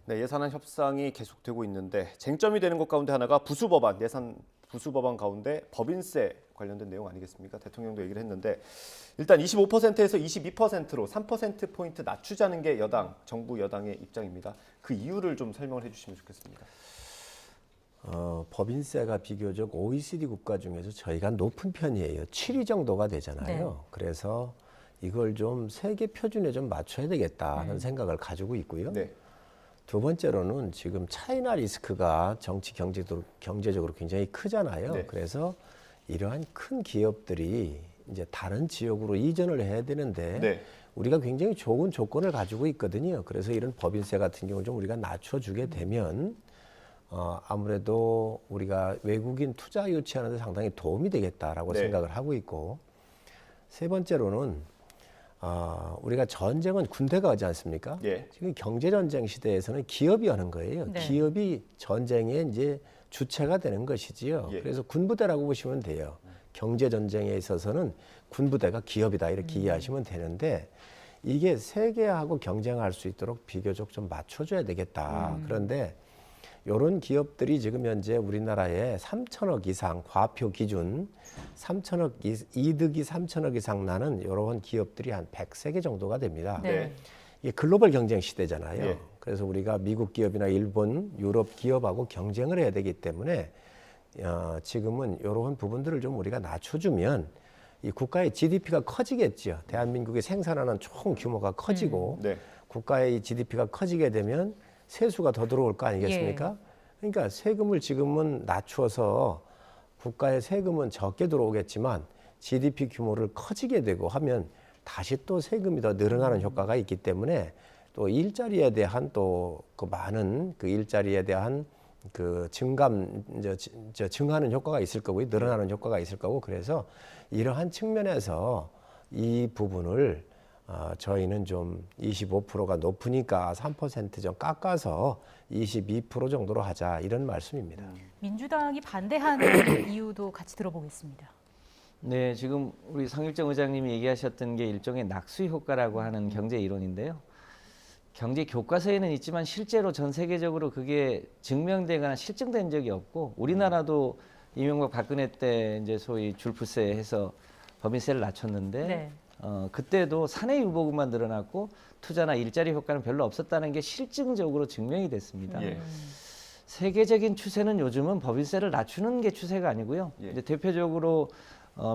네, 예산안 협상이 계속되고 있는데 쟁점이 되는 것 가운데 하나가 부수법안, 예산 부수법안 가운데 법인세 관련된 내용 아니겠습니까? 대통령도 얘기를 했는데 일단 25%에서 22%로 3%포인트 낮추자는 게 정부 여당의 입장입니다. 그 이유를 좀 설명을 해주시면 좋겠습니다. 법인세가 비교적 OECD 국가 중에서 저희가 높은 편이에요. 7위 정도가 되잖아요. 네. 그래서 이걸 좀 세계 표준에 좀 맞춰야 되겠다는 생각을 가지고 있고요. 네. 두 번째로는 지금 차이나 리스크가 경제적으로 굉장히 크잖아요. 네. 그래서 이러한 큰 기업들이 이제 다른 지역으로 이전을 해야 되는데 네. 우리가 굉장히 좋은 조건을 가지고 있거든요. 그래서 이런 법인세 같은 경우 좀 우리가 낮춰주게 되면 아무래도 우리가 외국인 투자 유치하는 데 상당히 도움이 되겠다라고 네. 생각을 하고 있고, 세 번째로는 우리가 전쟁은 군대가 하지 않습니까? 예. 지금 경제전쟁 시대에서는 기업이 하는 거예요. 네. 기업이 전쟁의 이제 주체가 되는 것이지요. 예. 그래서 군부대라고 보시면 돼요. 경제전쟁에 있어서는 군부대가 기업이다 이렇게 이해하시면 되는데, 이게 세계하고 경쟁할 수 있도록 비교적 좀 맞춰줘야 되겠다. 그런데 이런 기업들이 지금 현재 우리나라에 3천억 이상 과표 기준 3천억 이득이 3천억 이상 나는 이런 기업들이 한 103개 정도가 됩니다. 네. 이게 글로벌 경쟁 시대잖아요. 예. 그래서 우리가 미국 기업이나 일본, 유럽 기업하고 경쟁을 해야 되기 때문에 지금은 이런 부분들을 좀 우리가 낮춰주면 이 국가의 GDP가 커지겠죠. 대한민국이 생산하는 총 규모가 커지고 네. 국가의 GDP가 커지게 되면 세수가 더 들어올 거 아니겠습니까? 그러니까 세금을 지금은 낮춰서 국가의 세금은 적게 들어오겠지만 GDP 규모를 커지게 되고 하면 다시 또 세금이 더 늘어나는 효과가 있기 때문에 또 일자리에 대한 또 그 많은 그 일자리에 대한 그 증하는 효과가 있을 거고 늘어나는 효과가 있을 거고, 그래서 이러한 측면에서 이 부분을 저희는 좀 25%가 높으니까 3% 좀 깎아서 22% 정도로 하자 이런 말씀입니다. 민주당이 반대하는 이유도 같이 들어보겠습니다. 네, 지금 우리 성일정 의장님이 얘기하셨던 게 일종의 낙수 효과라고 하는 경제 이론인데요. 경제 교과서에는 있지만 실제로 전 세계적으로 그게 증명되거나 실증된 적이 없고, 우리나라도 이명박 박근혜 때 이제 소위 줄부세 해서 법인세를 낮췄는데 네. 그때도 사내 유보금만 늘어났고 투자나 일자리 효과는 별로 없었다는 게 실증적으로 증명이 됐습니다. 예. 세계적인 추세는 요즘은 법인세를 낮추는 게 추세가 아니고요. 예. 이제 대표적으로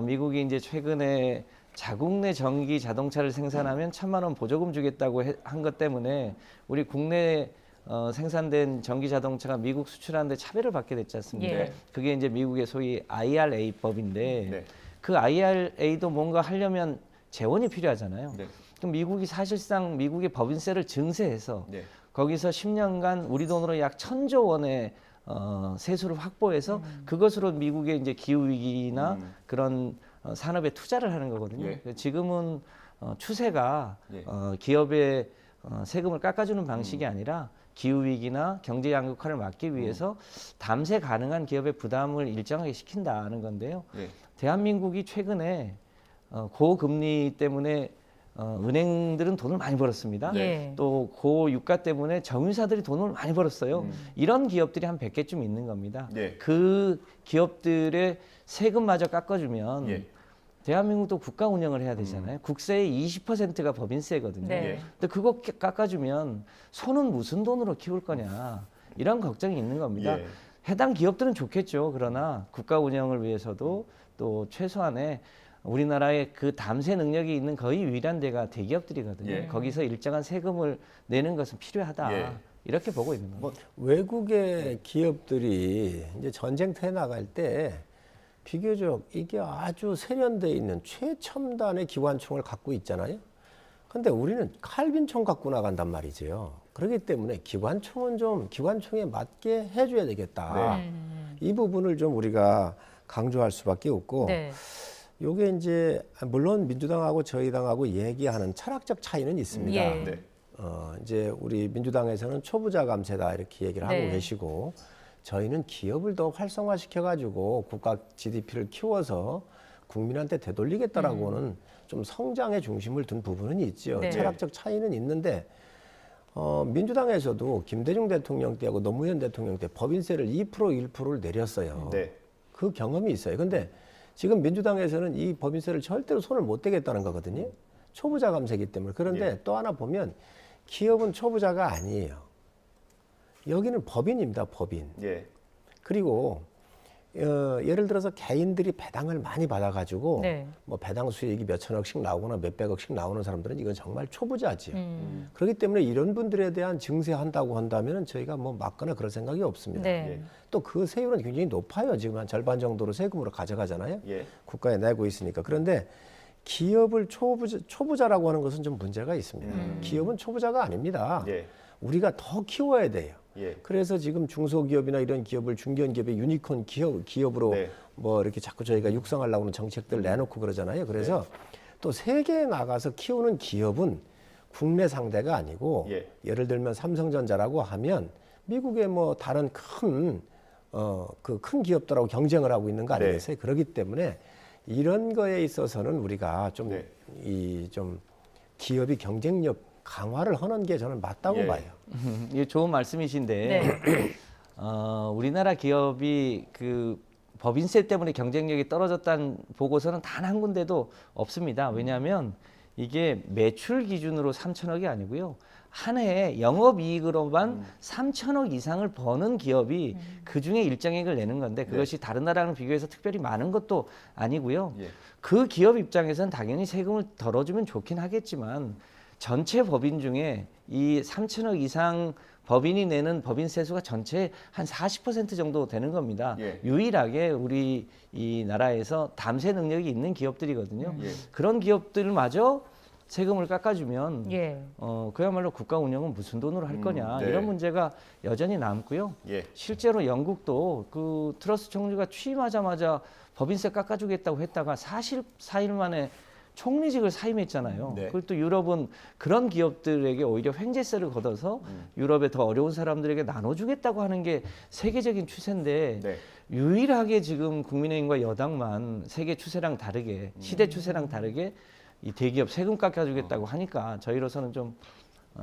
미국이 이제 최근에 자국 내 전기 자동차를 생산하면 1,000만 원 보조금 주겠다고 한 것 때문에 우리 국내 생산된 전기 자동차가 미국 수출하는데 차별을 받게 됐지 않습니까? 예. 그게 이제 미국의 소위 IRA법인데 네. 그 IRA도 뭔가 하려면 재원이 필요하잖아요. 네. 그럼 미국이 사실상 미국의 법인세를 증세해서 네. 거기서 10년간 우리 돈으로 약 1,000조 원의 세수를 확보해서 그것으로 미국의 이제 기후 위기나 그런 산업에 투자를 하는 거거든요. 예. 지금은 추세가 예. 기업의 세금을 깎아주는 방식이 아니라 기후 위기나 경제 양극화를 막기 위해서 담세 가능한 기업의 부담을 일정하게 시킨다는 건데요. 예. 대한민국이 최근에 고금리 때문에 은행들은 돈을 많이 벌었습니다. 네. 또 고유가 때문에 정유사들이 돈을 많이 벌었어요. 이런 기업들이 한 100개쯤 있는 겁니다. 네. 그 기업들의 세금마저 깎아주면 예. 대한민국도 국가 운영을 해야 되잖아요. 국세의 20%가 법인세거든요. 네. 근데 그거 깎아주면 손은 무슨 돈으로 키울 거냐, 이런 걱정이 있는 겁니다. 예. 해당 기업들은 좋겠죠. 그러나 국가 운영을 위해서도 또 최소한의 우리나라의 그 담세 능력이 있는 거의 유일한 데가 대기업들이거든요. 예. 거기서 일정한 세금을 내는 것은 필요하다. 예. 이렇게 보고 있는 겁니다. 외국의 기업들이 이제 전쟁터에 나갈 때 비교적 이게 아주 세련되어 있는 최첨단의 기관총을 갖고 있잖아요. 근데 우리는 칼빈총 갖고 나간단 말이죠. 그렇기 때문에 기관총은 좀 기관총에 맞게 해줘야 되겠다. 이 부분을 좀 우리가 강조할 수밖에 없고, 네. 요게 이제 물론 민주당하고 저희 당하고 얘기하는 철학적 차이는 있습니다. 예. 네. 이제 우리 민주당에서는 초부자 감세다 이렇게 얘기를 하고 네. 계시고, 저희는 기업을 더 활성화시켜 가지고 국가 GDP를 키워서 국민한테 되돌리겠다라고는 좀 성장에 중심을 둔 부분은 있죠. 네. 철학적 차이는 있는데 민주당에서도 김대중 대통령 때하고 노무현 대통령 때 법인세를 2% 1%를 내렸어요. 네. 그 경험이 있어요. 근데 지금 민주당에서는 이 법인세를 절대로 손을 못 대겠다는 거거든요. 초부자 감세이기 때문에. 그런데 예. 또 하나 보면 기업은 초부자가 아니에요. 여기는 법인입니다. 법인. 예. 그리고 예를 들어서 개인들이 배당을 많이 받아가지고 네. 뭐 배당 수익이 몇 천억씩 나오거나 몇백억씩 나오는 사람들은 이건 정말 초부자지요. 음. 그렇기 때문에 이런 분들에 대한 증세한다고 한다면 저희가 뭐 막거나 그럴 생각이 없습니다. 네. 또 그 세율은 굉장히 높아요. 지금 한 절반 정도로 세금으로 가져가잖아요. 예. 국가에 내고 있으니까. 그런데 기업을 초부자라고 하는 것은 좀 문제가 있습니다. 기업은 초부자가 아닙니다. 예. 우리가 더 키워야 돼요. 예. 그래서 지금 중소기업이나 이런 기업을 중견기업의 유니콘 기업으로 네. 뭐 이렇게 자꾸 저희가 육성하려고 하는 정책들 내놓고 그러잖아요. 그래서 또 세계에 나가서 키우는 기업은 국내 상대가 아니고 예. 예를 들면 삼성전자라고 하면 미국의 뭐 다른 큰 기업들하고 경쟁을 하고 있는 거 아니겠어요? 그렇기 때문에 이런 거에 있어서는 우리가 좀 네. 좀 기업이 경쟁력 강화를 하는 게 저는 맞다고 예. 봐요. 이게 좋은 말씀이신데 네. 우리나라 기업이 그 법인세 때문에 경쟁력이 떨어졌다는 보고서는 단 한 군데도 없습니다. 왜냐하면 이게 매출 기준으로 3천억이 아니고요. 한 해에 영업이익으로만 3천억 이상을 버는 기업이 그중에 일정액을 내는 건데 그것이 다른 나라랑 비교해서 특별히 많은 것도 아니고요. 예. 그 기업 입장에서는 당연히 세금을 덜어주면 좋긴 하겠지만 전체 법인 중에 이 3천억 이상 법인이 내는 법인세 수가 전체 한 40% 정도 되는 겁니다. 예. 유일하게 우리 이 나라에서 담세 능력이 있는 기업들이거든요. 예. 그런 기업들마저 세금을 깎아주면 예. 그야말로 국가 운영은 무슨 돈으로 할 거냐 네. 이런 문제가 여전히 남고요. 예. 실제로 영국도 그 트러스 총리가 취임하자마자 법인세 깎아주겠다고 했다가 44일 만에 총리직을 사임했잖아요. 네. 그리고 또 유럽은 그런 기업들에게 오히려 횡재세를 걷어서 유럽의 더 어려운 사람들에게 나눠주겠다고 하는 게 세계적인 추세인데 네. 유일하게 지금 국민의힘과 여당만 세계 추세랑 다르게 시대 추세랑 다르게 이 대기업 세금 깎아주겠다고 하니까 저희로서는 좀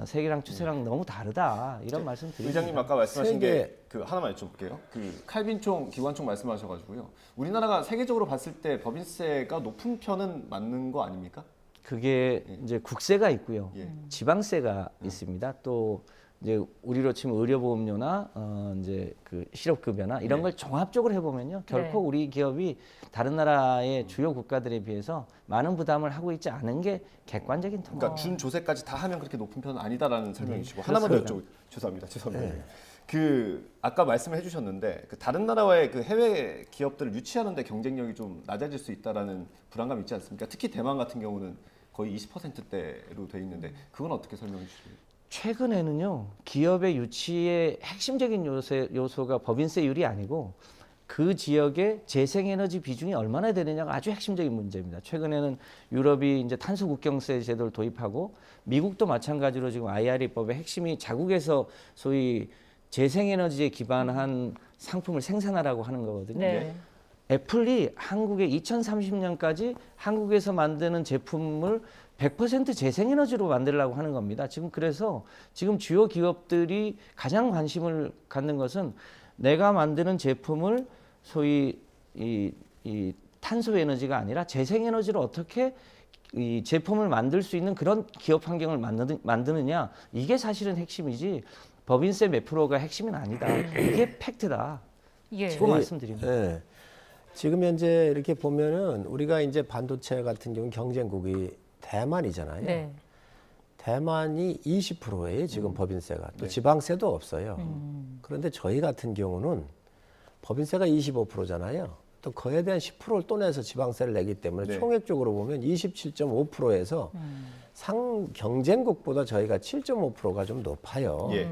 세계랑 추세랑 너무 다르다 이런 말씀 드립니다. 의장님 아까 말씀하신 세계- 게 그 하나만 여쭤볼게요. 그 칼빈총 기관총 말씀하셔가지고요. 우리나라가 세계적으로 봤을 때 법인세가 높은 편은 맞는 거 아닙니까? 그게 이제 국세가 있고요. 예. 지방세가 있습니다. 또 이제 우리로 치면 의료보험료나 이제 그 실업급여나 이런 네. 걸 종합적으로 해보면요, 결코 네. 우리 기업이 다른 나라의 주요 국가들에 비해서 많은 부담을 하고 있지 않은 게 객관적인 통계. 그러니까 준 조세까지 다 하면 그렇게 높은 편은 아니다라는 설명이시고 하나만 더 그렇습니다. 죄송합니다. 그 아까 말씀을 해주셨는데 그 다른 나라와의 그 해외 기업들을 유치하는데 경쟁력이 좀 낮아질 수 있다라는 불안감이 있지 않습니까? 특히 대만 같은 경우는 거의 20%대로 돼 있는데 그건 어떻게 설명해 주실까요? 최근에는요, 기업의 유치의 핵심적인 요소가 법인세율이 아니고 그 지역의 재생에너지 비중이 얼마나 되느냐가 아주 핵심적인 문제입니다. 최근에는 유럽이 이제 탄소 국경세 제도를 도입하고 미국도 마찬가지로 지금 IRA법의 핵심이 자국에서 소위 재생에너지에 기반한 상품을 생산하라고 하는 거거든요. 네. 애플이 한국에 2030년까지 한국에서 만드는 제품을 100% 재생에너지로 만들려고 하는 겁니다. 지금 그래서 지금 주요 기업들이 가장 관심을 갖는 것은 내가 만드는 제품을 소위 이 탄소 에너지가 아니라 재생 에너지로 어떻게 이 제품을 만들 수 있는 그런 기업 환경을 만드느냐, 이게 사실은 핵심이지 법인세 몇 프로가 핵심은 아니다. 이게 팩트다. 예. 그 말씀드립니다. 네. 지금 현재 이렇게 보면은 우리가 이제 반도체 같은 경우 경쟁국이 대만이잖아요. 네. 대만이 20%예요, 지금 법인세가. 또 지방세도 없어요. 그런데 저희 같은 경우는 법인세가 25%잖아요. 또 그에 대한 10%를 또 내서 지방세를 내기 때문에 네. 총액적으로 보면 27.5%에서 상 경쟁국보다 저희가 7.5%가 좀 높아요. 예.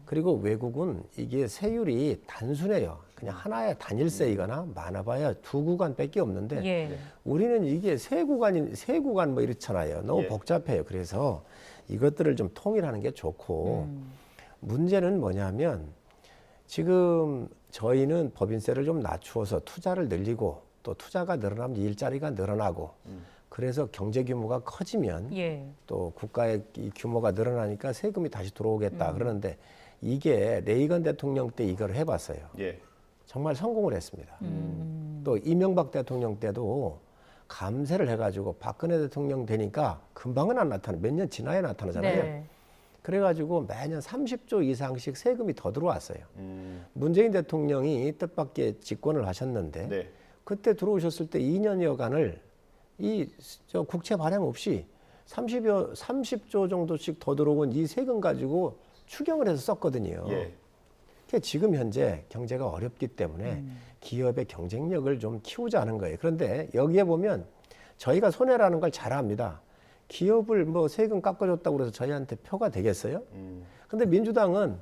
그리고 외국은 이게 세율이 단순해요. 그냥 하나의 단일세이거나 많아봐야 두 구간밖에 없는데 예. 우리는 이게 세 구간 뭐 이렇잖아요. 너무 예. 복잡해요. 그래서 이것들을 좀 통일하는 게 좋고 문제는 뭐냐면 지금 저희는 법인세를 좀 낮추어서 투자를 늘리고 또 투자가 늘어나면 일자리가 늘어나고 그래서 경제 규모가 커지면 예. 또 국가의 이 규모가 늘어나니까 세금이 다시 들어오겠다. 그러는데 이게 레이건 대통령 때 이걸 해봤어요. 예. 정말 성공을 했습니다. 또 이명박 대통령 때도 감세를 해가지고 박근혜 대통령 되니까 금방은 안 나타나, 몇 년 지나야 나타나잖아요. 네. 그래가지고 매년 30조 이상씩 세금이 더 들어왔어요. 문재인 대통령이 뜻밖의 집권을 하셨는데 네. 그때 들어오셨을 때 2년여간을 저 국채 발행 없이 30조 정도씩 더 들어온 이 세금 가지고 추경을 해서 썼거든요. 예. 그러니까 지금 현재 경제가 어렵기 때문에 기업의 경쟁력을 좀 키우자는 거예요. 그런데 여기에 보면 저희가 손해라는 걸 잘 압니다. 기업을 뭐 세금 깎아줬다고 해서 저희한테 표가 되겠어요? 근데 민주당은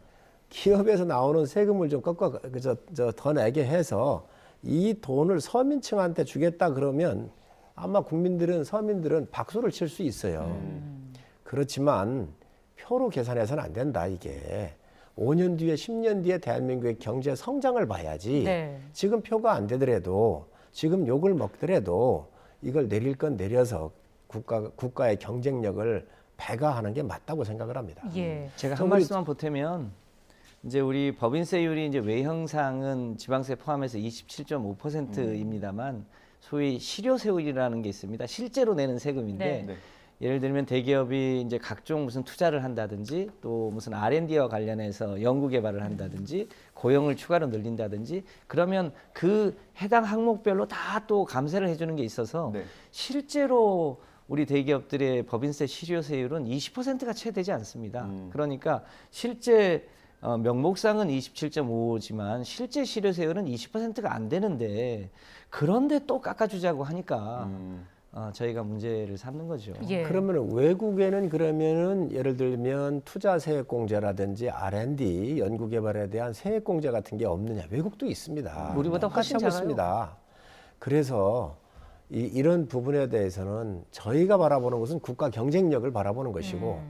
기업에서 나오는 세금을 좀 더 내게 해서 이 돈을 서민층한테 주겠다 그러면 아마 서민들은 박수를 칠 수 있어요. 그렇지만 표로 계산해서는 안 된다, 이게. 5년 뒤에, 10년 뒤에 대한민국의 경제 성장을 봐야지. 네. 지금 표가 안 되더라도, 지금 욕을 먹더라도 이걸 내릴 건 내려서 국가의 경쟁력을 배가하는 게 맞다고 생각을 합니다. 예. 제가 한 말씀만 보태면 이제 우리 법인세율이 이제 외형상은 지방세 포함해서 27.5%입니다만 소위 실효세율이라는 게 있습니다. 실제로 내는 세금인데 네. 네. 예를 들면 대기업이 이제 각종 무슨 투자를 한다든지 또 무슨 R&D와 관련해서 연구 개발을 한다든지 고용을 추가로 늘린다든지 그러면 그 해당 항목별로 다 또 감세를 해주는 게 있어서 네. 실제로 우리 대기업들의 법인세 실효세율은 20%가 채 되지 않습니다. 그러니까 실제 명목상은 27.5지만 실제 실효세율은 20%가 안 되는데 그런데 또 깎아주자고 하니까 저희가 문제를 삼는 거죠. 예. 그러면 외국에는 그러면은 예를 들면 투자 세액 공제라든지 R&D 연구 개발에 대한 세액 공제 같은 게 없느냐? 외국도 있습니다. 우리보다 훨씬 똑같이 하고 작아요. 있습니다. 그래서 이런 부분에 대해서는 저희가 바라보는 것은 국가 경쟁력을 바라보는 것이고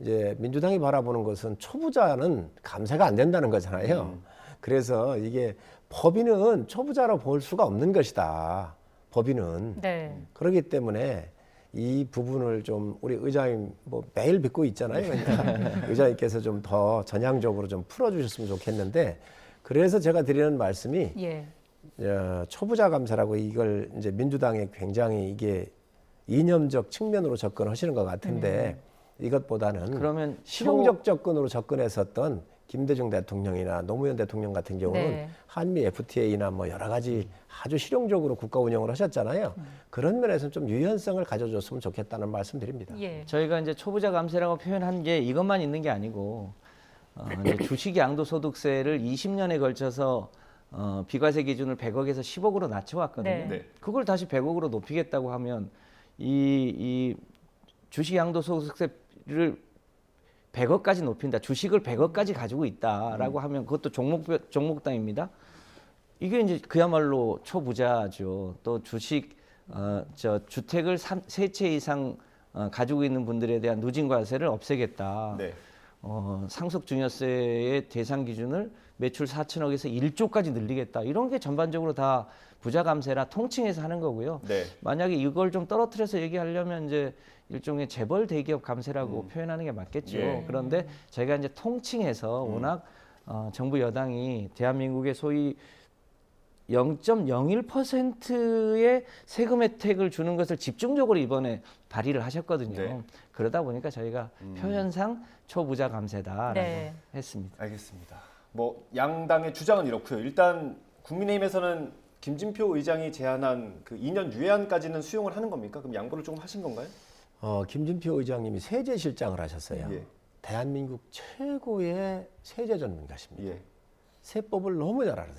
이제 민주당이 바라보는 것은 초부자는 감세가 안 된다는 거잖아요. 그래서 이게 법인은 초부자로 볼 수가 없는 것이다. 법인은. 네. 그렇기 때문에 이 부분을 좀 우리 의장님 뭐 매일 뵙고 있잖아요. 그러니까 의장님께서 좀 더 전향적으로 좀 풀어주셨으면 좋겠는데 그래서 제가 드리는 말씀이 예. 초부자 감세라고 이걸 이제 민주당이 굉장히 이게 이념적 측면으로 접근하시는 것 같은데 이것보다는 그러면 실용적 접근으로 접근했었던 김대중 대통령이나 노무현 대통령 같은 경우는 네. 한미 FTA나 뭐 여러 가지 아주 실용적으로 국가 운영을 하셨잖아요. 그런 면에서 좀 유연성을 가져줬으면 좋겠다는 말씀 드립니다. 예. 저희가 이제 초부자 감세라고 표현한 게 이것만 있는 게 아니고 이제 주식 양도소득세를 20년에 걸쳐서 비과세 기준을 100억에서 10억으로 낮춰왔거든요. 네. 네. 그걸 다시 100억으로 높이겠다고 하면 이 주식 양도소득세를 100억까지 높인다. 주식을 100억까지 가지고 있다라고 하면 그것도 종목당입니다. 이게 이제 그야말로 초부자죠. 또 주택을 세 채 이상 가지고 있는 분들에 대한 누진과세를 없애겠다. 네. 상속증여세의 대상 기준을 매출 4천억에서 1조까지 늘리겠다. 이런 게 전반적으로 다 부자 감세라 통칭해서 하는 거고요. 네. 만약에 이걸 좀 떨어뜨려서 얘기하려면 이제 일종의 재벌 대기업 감세라고 표현하는 게 맞겠죠. 예. 그런데 저희가 이제 통칭해서 워낙 정부 여당이 대한민국의 소위 0.01%의 세금 혜택을 주는 것을 집중적으로 이번에 발의를 하셨거든요. 네. 그러다 보니까 저희가 표현상 초부자 감세다라고 네. 했습니다. 알겠습니다. 뭐 양당의 주장은 이렇고요. 일단 국민의힘에서는 김진표 의장이 제안한 그 2년 유예안까지는 수용을 하는 겁니까? 그럼 양보를 조금 하신 건가요? 김진표 의장님이 세제실장을 하셨어요. 예. 대한민국 최고의 세제 전문가십니다. 예. 세법을 너무 잘 알아요.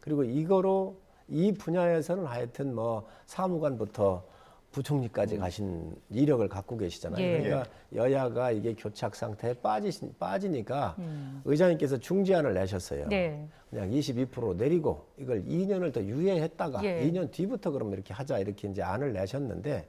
그리고 이 분야에서는 하여튼 뭐 사무관부터 부총리까지 가신 이력을 갖고 계시잖아요. 예. 그러니까 여야가 이게 교착 상태에 빠지니까 의장님께서 중재안을 내셨어요. 네. 그냥 22% 내리고 이걸 2년을 더 유예했다가 예. 2년 뒤부터 그럼 이렇게 하자 이렇게 이제 안을 내셨는데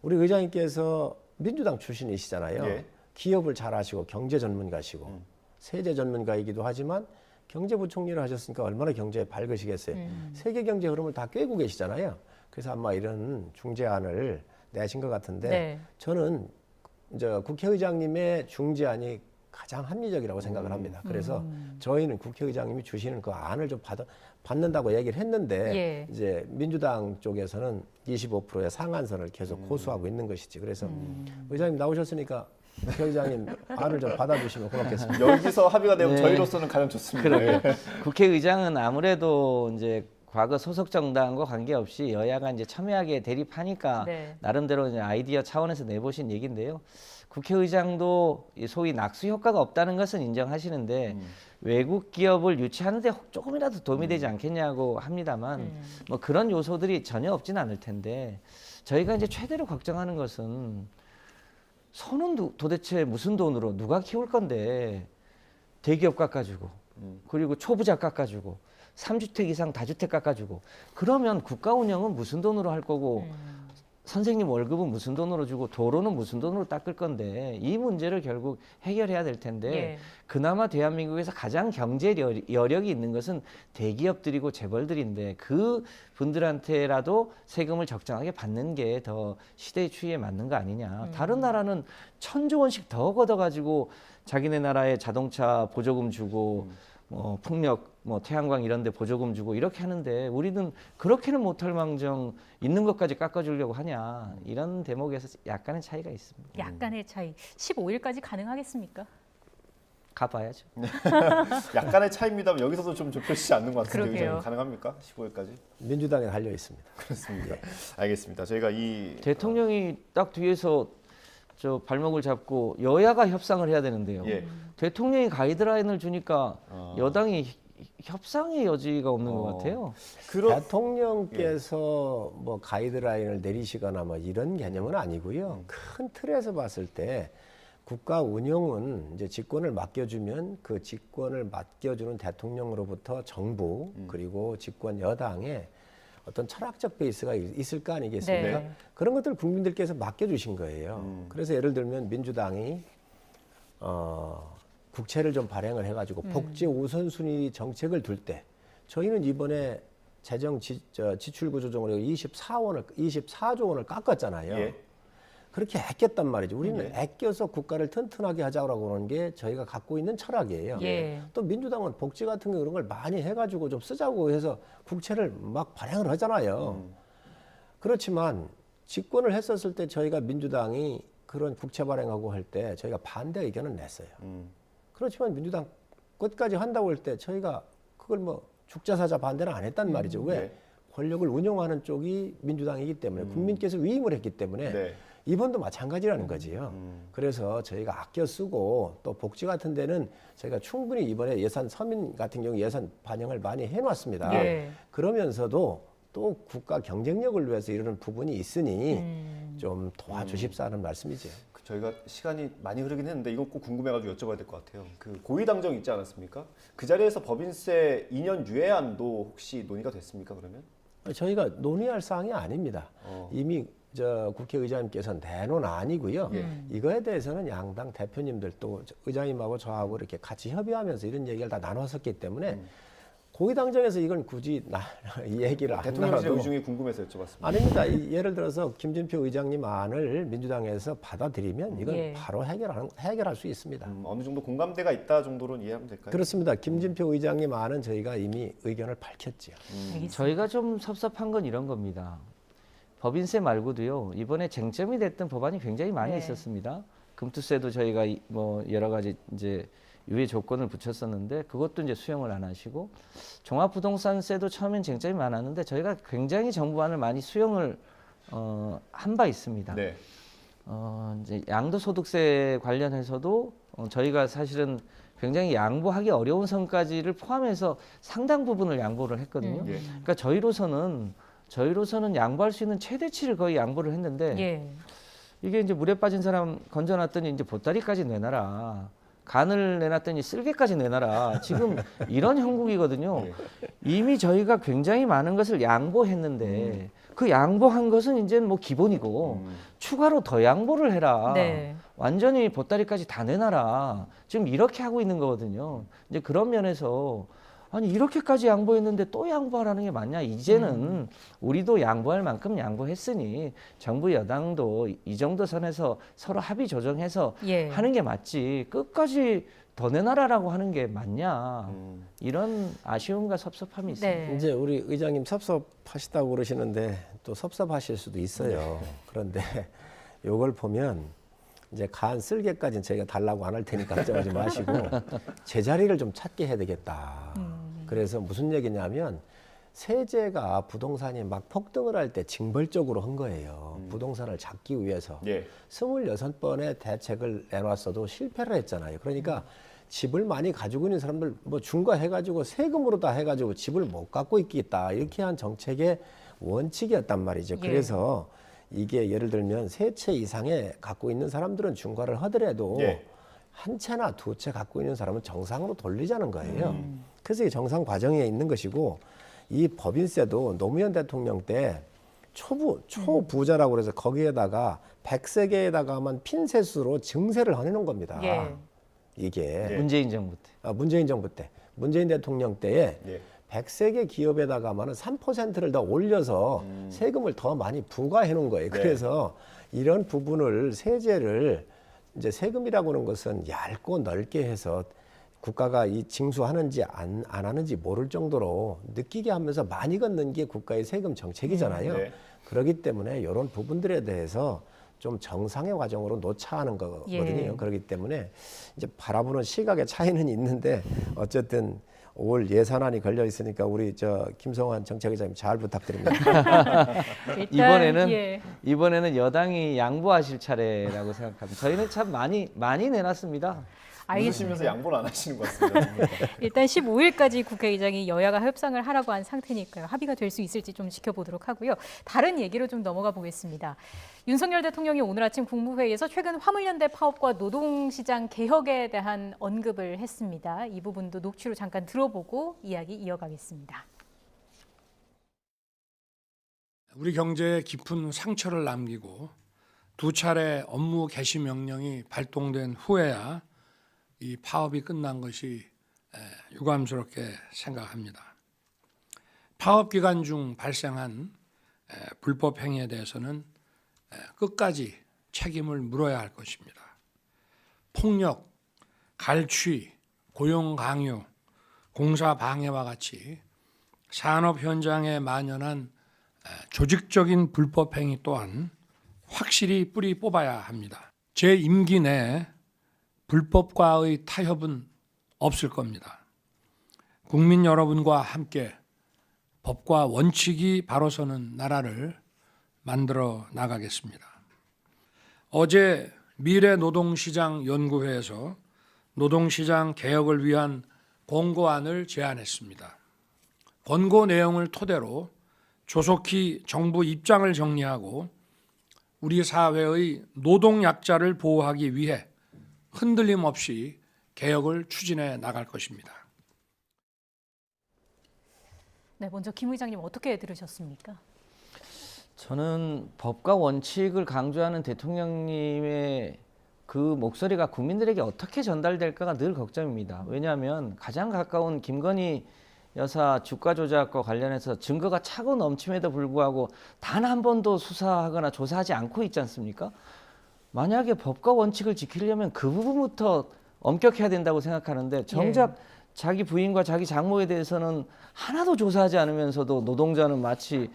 우리 의장님께서 민주당 출신이시잖아요. 예. 기업을 잘 하시고 경제 전문가시고 세제 전문가이기도 하지만 경제부총리를 하셨으니까 얼마나 경제에 밝으시겠어요. 세계 경제 흐름을 다 꿰고 계시잖아요. 그래서 아마 이런 중재안을 내신 것 같은데 네. 저는 이제 국회의장님의 중재안이 가장 합리적이라고 생각을 합니다. 그래서 저희는 국회의장님이 주시는 그 안을 좀 받는다고 얘기를 했는데 예. 이제 민주당 쪽에서는 25%의 상한선을 계속 호소하고 있는 것이지. 그래서 의장님 나오셨으니까 국회의장님 안을 좀 받아주시면 고맙겠습니다. 여기서 합의가 되면 네. 저희로서는 가장 좋습니다. 그러니까 국회의장은 아무래도 이제 과거 소속 정당과 관계없이 여야가 이제 첨예하게 대립하니까 네. 나름대로 이제 아이디어 차원에서 내보신 얘기인데요. 국회의장도 이 소위 낙수 효과가 없다는 것은 인정하시는데 외국 기업을 유치하는데 조금이라도 도움이 되지 않겠냐고 합니다만 뭐 그런 요소들이 전혀 없지는 않을 텐데 저희가 이제 최대로 걱정하는 것은 소는 도대체 무슨 돈으로 누가 키울 건데 대기업 깎아주고 그리고 초부자 깎아주고 3주택 이상 다주택 깎아주고 그러면 국가 운영은 무슨 돈으로 할 거고 선생님 월급은 무슨 돈으로 주고 도로는 무슨 돈으로 닦을 건데 이 문제를 결국 해결해야 될 텐데 예. 그나마 대한민국에서 가장 경제 여력이 있는 것은 대기업들이고 재벌들인데 그 분들한테라도 세금을 적정하게 받는 게 더 시대의 추이에 맞는 거 아니냐. 다른 나라는 1,000조 원씩 더 걷어가지고 자기네 나라에 자동차 보조금 주고 풍력, 태양광 이런 데 보조금 주고 이렇게 하는데 우리는 그렇게는 못할 망정 있는 것까지 깎아주려고 하냐. 이런 대목에서 약간의 차이가 있습니다. 약간의 차이. 15일까지 가능하겠습니까? 가봐야죠. 약간의 차이입니다만 여기서도 좀 좁혀지지 않는 것 같은데 그러게요. 의장님 가능합니까? 15일까지? 민주당에 달려 있습니다. 그렇습니다. 알겠습니다. 저희가 대통령이 딱 뒤에서 저 발목을 잡고 여야가 협상을 해야 되는데요. 예. 대통령이 가이드라인을 주니까 여당이 협상의 여지가 없는 것 같아요. 대통령께서 뭐 가이드라인을 내리시거나 뭐 이런 개념은 아니고요. 큰 틀에서 봤을 때 국가 운영은 이제 직권을 맡겨주면 그 직권을 맡겨주는 대통령으로부터 정부 그리고 집권 여당에 어떤 철학적 베이스가 있을 거 아니겠습니까? 네. 그런 것들 국민들께서 맡겨주신 거예요. 그래서 예를 들면 민주당이 국채를 좀 발행을 해가지고 복지 우선순위 정책을 둘 때 저희는 이번에 재정 지출 구조조정으로 24조 원을 깎았잖아요. 예. 그렇게 아꼈단 말이죠. 우리는 아껴서 국가를 튼튼하게 하자고 하는 게 저희가 갖고 있는 철학이에요. 예. 또 민주당은 복지 같은 거 그런 걸 많이 해가지고 좀 쓰자고 해서 국채를 막 발행을 하잖아요. 그렇지만 집권을 했었을 때 저희가 민주당이 그런 국채 발행하고 할 때 저희가 반대 의견을 냈어요. 그렇지만 민주당 끝까지 한다고 할 때 저희가 그걸 뭐 죽자사자 반대는 안 했단 말이죠. 왜? 네. 권력을 운영하는 쪽이 민주당이기 때문에 국민께서 위임을 했기 때문에 네. 이번도 마찬가지라는 거지요. 그래서 저희가 아껴 쓰고 또 복지 같은 데는 저희가 충분히 이번에 예산 서민 같은 경우 예산 반영을 많이 해놨습니다. 예. 그러면서도 또 국가 경쟁력을 위해서 이러는 부분이 있으니 좀 도와주십사는 말씀이죠. 저희가 시간이 많이 흐르긴 했는데 이거 꼭 궁금해가지고 여쭤봐야 될 것 같아요. 그 고위당정 있지 않았습니까? 그 자리에서 법인세 2년 유예안도 혹시 논의가 됐습니까? 그러면? 저희가 논의할 사항이 아닙니다. 이미 국회의장님께서 내놓은 아니고요. 이거에 대해서는 양당 대표님들 또 의장님하고 저하고 이렇게 같이 협의하면서 이런 얘기를 다 나눴었기 때문에 고위당정에서 이건 굳이 이 얘기를 안 대통령실 나눠도 의중이 궁금해서 여쭤봤습니다. 아닙니다. 예를 들어서 김진표 의장님 안을 민주당에서 받아들이면 이건 예. 바로 해결할 수 있습니다. 어느 정도 공감대가 있다 정도로는 이해하면 될까요? 그렇습니다. 김진표 의장님 안은 저희가 이미 의견을 밝혔지요. 알겠습니다. 저희가 좀 섭섭한 건 이런 겁니다. 법인세 말고도요. 이번에 쟁점이 됐던 법안이 굉장히 많이 네. 있었습니다. 금투세도 저희가 뭐 여러 가지 이제 유예 조건을 붙였었는데 그것도 이제 수용을 안 하시고 종합부동산세도 처음엔 쟁점이 많았는데 저희가 굉장히 정부안을 많이 수용을 한 바 있습니다. 네. 이제 양도소득세 관련해서도 저희가 사실은 굉장히 양보하기 어려운 선까지를 포함해서 상당 부분을 양보를 했거든요. 예. 그러니까 저희로서는 양보할 수 있는 최대치를 거의 양보를 했는데 예. 이게 이제 물에 빠진 사람 건져놨더니 이제 보따리까지 내놔라. 간을 내놨더니 쓸개까지 내놔라. 지금 이런 형국이거든요. 이미 저희가 굉장히 많은 것을 양보했는데 그 양보한 것은 이제 뭐 기본이고 추가로 더 양보를 해라. 네. 완전히 보따리까지 다 내놔라. 지금 이렇게 하고 있는 거거든요. 이제 그런 면에서 아니 이렇게까지 양보했는데 또 양보하라는 게 맞냐? 이제는 우리도 양보할 만큼 양보했으니 정부 여당도 이 정도 선에서 서로 합의 조정해서 예. 하는 게 맞지. 끝까지 더 내놔라라고 하는 게 맞냐? 이런 아쉬움과 섭섭함이 있습니다. 네. 이제 우리 의장님 섭섭하시다고 그러시는데 또 섭섭하실 수도 있어요. 그런데 요걸 보면 이제 간 쓸개까지는 저희가 달라고 안 할 테니까 걱정하지 마시고 제자리를 좀 찾게 해야 되겠다. 그래서 무슨 얘기냐면 세제가 부동산이 막 폭등을 할 때 징벌적으로 한 거예요. 부동산을 잡기 위해서. 예. 26번의 대책을 내놨어도 실패를 했잖아요. 그러니까 집을 많이 가지고 있는 사람들 뭐 중과해가지고 세금으로 다 해가지고 집을 못 갖고 있겠다. 이렇게 한 정책의 원칙이었단 말이죠. 예. 그래서 이게 예를 들면 세 채 이상의 갖고 있는 사람들은 중과를 하더라도 예. 한 채나 두 채 갖고 있는 사람은 정상으로 돌리자는 거예요. 그래서 이 정상 과정에 있는 것이고 이 법인세도 노무현 대통령 때 초부자라고 그래서 거기에다가 100세계에다가만 핀셋으로 증세를 해놓은 겁니다. 예. 이게 예. 문재인 정부 때. 문재인 정부 때 문재인 대통령 때에 예. 100세계 기업에다가만은 3%를 더 올려서 세금을 더 많이 부과해 놓은 거예요. 네. 그래서 이런 부분을 세제를 이제 세금이라고 하는 것은 얇고 넓게 해서 국가가 이 징수하는지 안 하는지 모를 정도로 느끼게 하면서 많이 걷는 게 국가의 세금 정책이잖아요. 네. 그렇기 때문에 이런 부분들에 대해서 좀 정상의 과정으로 놓자하는 거거든요. 예. 그렇기 때문에 이제 바라보는 시각의 차이는 있는데 어쨌든 올 예산안이 걸려 있으니까 우리 저 김성환 정책위원장님 잘 부탁드립니다. 일단, 이번에는 여당이 양보하실 차례라고 생각합니다. 저희는 참 많이 내놨습니다. 알겠습니다. 웃으시면서 양보를 안 하시는 것 같습니다. 일단 15일까지 국회의장이 여야가 협상을 하라고 한 상태니까요. 합의가 될 수 있을지 좀 지켜보도록 하고요. 다른 얘기로 좀 넘어가 보겠습니다. 윤석열 대통령이 오늘 아침 국무회의에서 최근 화물연대 파업과 노동시장 개혁에 대한 언급을 했습니다. 이 부분도 녹취로 잠깐 들어보고 이야기 이어가겠습니다. 우리 경제에 깊은 상처를 남기고 두 차례 업무 개시 명령이 발동된 후에야 이 파업이 끝난 것이 유감스럽게 생각합니다. 파업 기간 중 발생한 불법 행위에 대해서는 끝까지 책임을 물어야 할 것입니다. 폭력, 갈취, 고용 강요, 공사 방해와 같이 산업 현장에 만연한 조직적인 불법 행위 또한 확실히 뿌리 뽑아야 합니다. 제 임기 내에 불법과의 타협은 없을 겁니다. 국민 여러분과 함께 법과 원칙이 바로 서는 나라를 만들어 나가겠습니다. 어제 미래노동시장 연구회에서 노동시장 개혁을 위한 권고안을 제안했습니다. 권고 내용을 토대로 조속히 정부 입장을 정리하고 우리 사회의 노동약자를 보호하기 위해 흔들림 없이 개혁을 추진해 나갈 것입니다. 네, 먼저 김 의장님 어떻게 들으셨습니까? 저는 법과 원칙을 강조하는 대통령님의 그 목소리가 국민들에게 어떻게 전달될까가 늘 걱정입니다. 왜냐하면 가장 가까운 김건희 여사 주가 조작과 관련해서 증거가 차고 넘침에도 불구하고 단 한 번도 수사하거나 조사하지 않고 있지 않습니까? 만약에 법과 원칙을 지키려면 그 부분부터 엄격해야 된다고 생각하는데 정작 자기 부인과 자기 장모에 대해서는 하나도 조사하지 않으면서도 노동자는 마치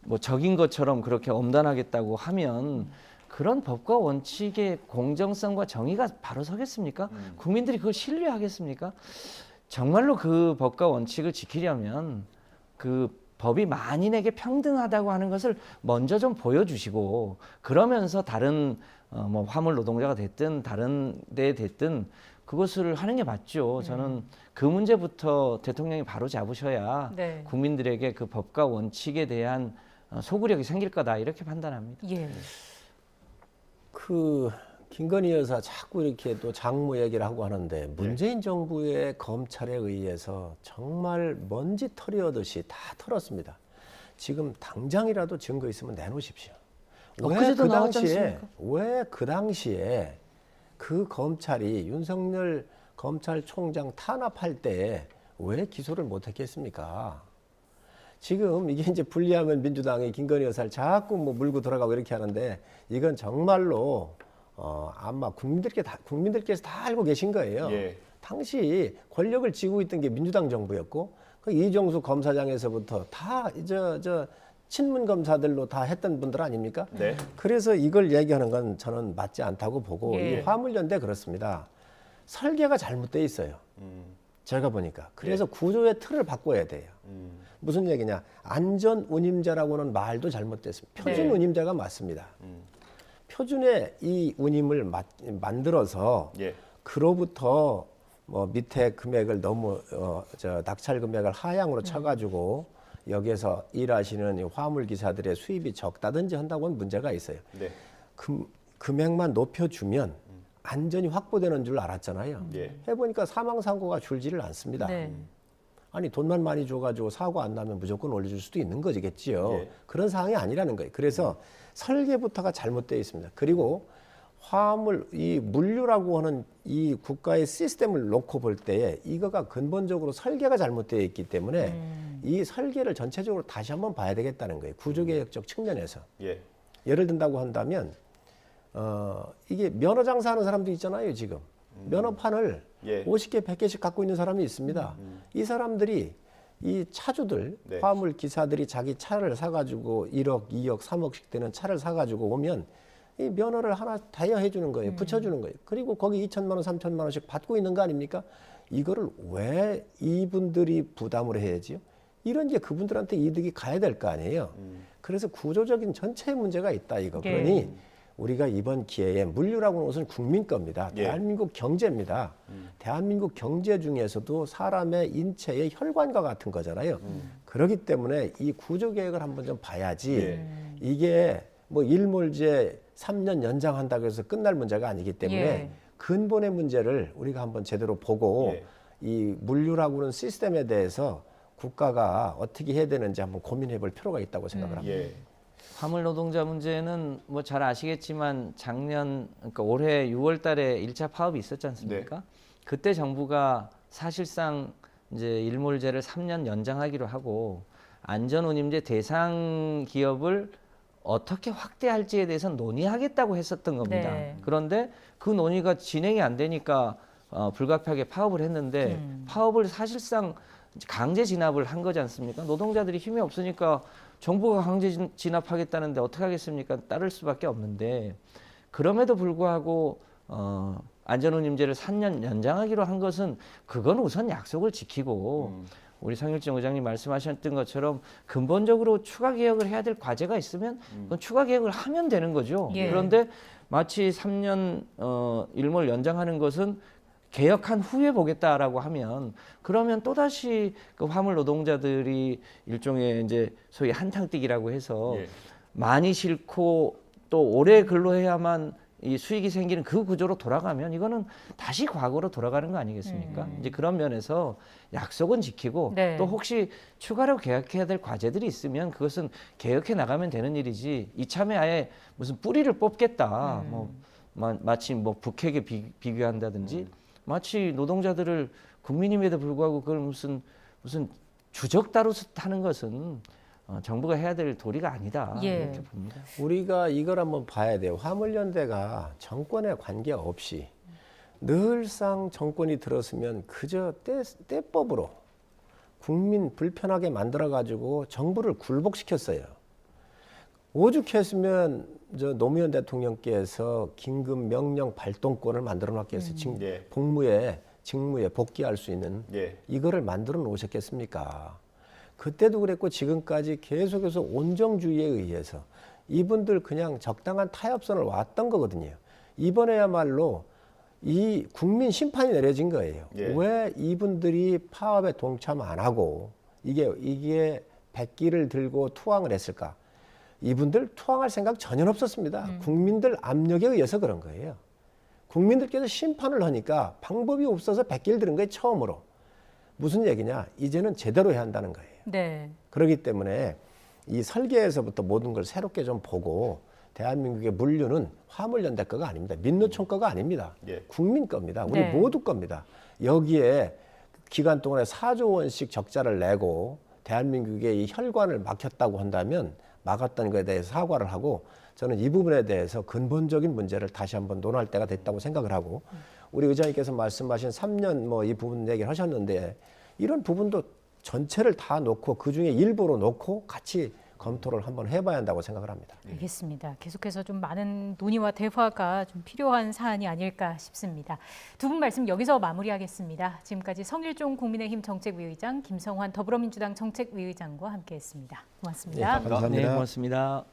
뭐 적인 것처럼 그렇게 엄단하겠다고 하면 그런 법과 원칙의 공정성과 정의가 바로 서겠습니까? 국민들이 그걸 신뢰하겠습니까? 정말로 그 법과 원칙을 지키려면 그 법이 만인에게 평등하다고 하는 것을 먼저 좀 보여주시고 그러면서 다른 뭐 화물 노동자가 됐든 다른 데 됐든 그것을 하는 게 맞죠. 저는 그 문제부터 대통령이 바로 잡으셔야 네. 국민들에게 그 법과 원칙에 대한 소구력이 생길 거다 이렇게 판단합니다. 예. 그 김건희 여사 자꾸 이렇게 또 장모 얘기를 하고 하는데 문재인 정부의 검찰에 의해서 정말 먼지털이오듯이 다 털었습니다. 지금 당장이라도 증거 있으면 내놓으십시오. 엊그제도 나왔지 않습니까? 왜 그 당시에 그 검찰이 윤석열 검찰총장 탄압할 때 왜 기소를 못했겠습니까? 지금 이게 이제 불리하면 민주당이 김건희 여사를 자꾸 뭐 물고 들어가고 이렇게 하는데 이건 정말로 아마 국민들께서 다 알고 계신 거예요. 예. 당시 권력을 쥐고 있던 게 민주당 정부였고 그 이정수 검사장에서부터 다 저 친문 검사들로 다 했던 분들 아닙니까? 네. 그래서 이걸 얘기하는 건 저는 맞지 않다고 보고 예. 이 화물연대 그렇습니다. 설계가 잘못돼 있어요. 제가 보니까. 그래서 구조의 틀을 바꿔야 돼요. 무슨 얘기냐? 안전 운임자라고는 말도 잘못됐습니다. 표준 네. 운임자가 맞습니다. 표준의 이 운임을 만들어서 예. 그로부터 뭐 밑에 금액을 너무 낙찰 금액을 하향으로 쳐가지고 여기에서 일하시는 이 화물 기사들의 수입이 적다든지 한다고는 문제가 있어요. 네. 금액만 높여주면 안전이 확보되는 줄 알았잖아요. 예. 해보니까 사망 사고가 줄지를 않습니다. 네. 아니 돈만 많이 줘가지고 사고 안 나면 무조건 올려줄 수도 있는 거겠지요. 예. 그런 상황이 아니라는 거예요. 그래서 설계부터가 잘못되어 있습니다. 그리고 화물 이 물류라고 하는 이 국가의 시스템을 놓고 볼 때에 이거가 근본적으로 설계가 잘못되어 있기 때문에 이 설계를 전체적으로 다시 한번 봐야 되겠다는 거예요. 구조개혁적 측면에서. 예. 예를 든다고 한다면 이게 면허 장사하는 사람도 있잖아요. 지금 면허판을 예. 50개, 100개씩 갖고 있는 사람이 있습니다. 이 사람들이 이 차주들, 네. 화물 기사들이 자기 차를 사가지고 1억, 2억, 3억씩 되는 차를 사가지고 오면 이 면허를 하나 대여해 주는 거예요. 붙여주는 거예요. 그리고 거기 2천만 원, 3천만 원씩 받고 있는 거 아닙니까? 이거를 왜 이분들이 부담을 해야지요? 이런 게 그분들한테 이득이 가야 될 거 아니에요. 그래서 구조적인 전체의 문제가 있다 이거. 예. 그러니 우리가 이번 기회에 물류라고 하는 것은 국민 겁니다. 예. 대한민국 경제입니다. 대한민국 경제 중에서도 사람의 인체의 혈관과 같은 거잖아요. 그렇기 때문에 이 구조개혁을 한번 좀 봐야지 예. 이게 뭐 일몰제 3년 연장한다고 해서 끝날 문제가 아니기 때문에 예. 근본의 문제를 우리가 한번 제대로 보고 예. 이 물류라고 하는 시스템에 대해서 국가가 어떻게 해야 되는지 한번 고민해 볼 필요가 있다고 생각을 합니다. 예. 화물 노동자 문제는 뭐 잘 아시겠지만 작년 그러니까 올해 6월 달에 1차 파업이 있었지 않습니까? 그때 정부가 사실상 이제 일몰제를 3년 연장하기로 하고 안전운임제 대상 기업을 어떻게 확대할지에 대해서 논의하겠다고 했었던 겁니다. 네. 그런데 그 논의가 진행이 안 되니까 불가피하게 파업을 했는데 파업을 사실상 강제 진압을 한 거지 않습니까? 노동자들이 힘이 없으니까 정부가 강제 진압하겠다는데 어떻게 하겠습니까? 따를 수밖에 없는데 그럼에도 불구하고 안전운임제를 3년 연장하기로 한 것은 그건 우선 약속을 지키고 우리 상일정 의장님 말씀하셨던 것처럼 근본적으로 추가 개혁을 해야 될 과제가 있으면 그건 추가 개혁을 하면 되는 거죠. 예. 그런데 마치 3년 일몰 연장하는 것은 개혁한 후에 보겠다라고 하면 그러면 또다시 그 화물 노동자들이 일종의 이제 소위 한탕뛰기라고 해서 예. 많이 싫고 또 오래 근로해야만 이 수익이 생기는 그 구조로 돌아가면 이거는 다시 과거로 돌아가는 거 아니겠습니까? 이제 그런 면에서 약속은 지키고 네. 또 혹시 추가로 개혁해야 될 과제들이 있으면 그것은 개혁해 나가면 되는 일이지 이참에 아예 무슨 뿌리를 뽑겠다. 뭐 마치 뭐 북핵에 비교한다든지 마치 노동자들을 국민임에도 불구하고 그걸 무슨 주적 다루듯 하는 것은 정부가 해야 될 도리가 아니다. 예. 이렇게 봅니다. 우리가 이걸 한번 봐야 돼요. 화물연대가 정권에 관계없이 늘상 정권이 들었으면 그저 때법으로 국민 불편하게 만들어가지고 정부를 굴복시켰어요. 오죽했으면 저 노무현 대통령께서 긴급 명령 발동권을 만들어 놨기 위해서 예. 직무에 복귀할 수 있는 예. 이거를 만들어 놓으셨겠습니까? 그때도 그랬고 지금까지 계속해서 온정주의에 의해서 이분들 그냥 적당한 타협선을 왔던 거거든요. 이번에야말로 이 국민 심판이 내려진 거예요. 예. 왜 이분들이 파업에 동참 안 하고 이게 백기를 들고 투항을 했을까? 이분들 투항할 생각 전혀 없었습니다. 국민들 압력에 의해서 그런 거예요. 국민들께서 심판을 하니까 방법이 없어서 백기를 들은 거예요. 처음으로. 무슨 얘기냐? 이제는 제대로 해야 한다는 거예요. 네. 그렇기 때문에 이 설계에서부터 모든 걸 새롭게 좀 보고 대한민국의 물류는 화물연대 거가 아닙니다. 민노총 거가 아닙니다. 예. 국민 겁니다. 우리 네. 모두 겁니다. 여기에 기간 동안에 4조 원씩 적자를 내고 대한민국의 이 혈관을 막혔다고 한다면 막았던 것에 대해서 사과를 하고 저는 이 부분에 대해서 근본적인 문제를 다시 한번 논할 때가 됐다고 생각을 하고 우리 의장님께서 말씀하신 3년 뭐 이 부분 얘기를 하셨는데 이런 부분도 전체를 다 놓고 그중에 일부로 놓고 같이 검토를 한번 해봐야 한다고 생각을 합니다. 알겠습니다. 계속해서 좀 많은 논의와 대화가 좀 필요한 사안이 아닐까 싶습니다. 두 분 말씀 여기서 마무리하겠습니다. 지금까지 성일종 국민의힘 정책위의장, 김성환 더불어민주당 정책위의장과 함께했습니다. 고맙습니다. 감사합니다. 네, 고맙습니다.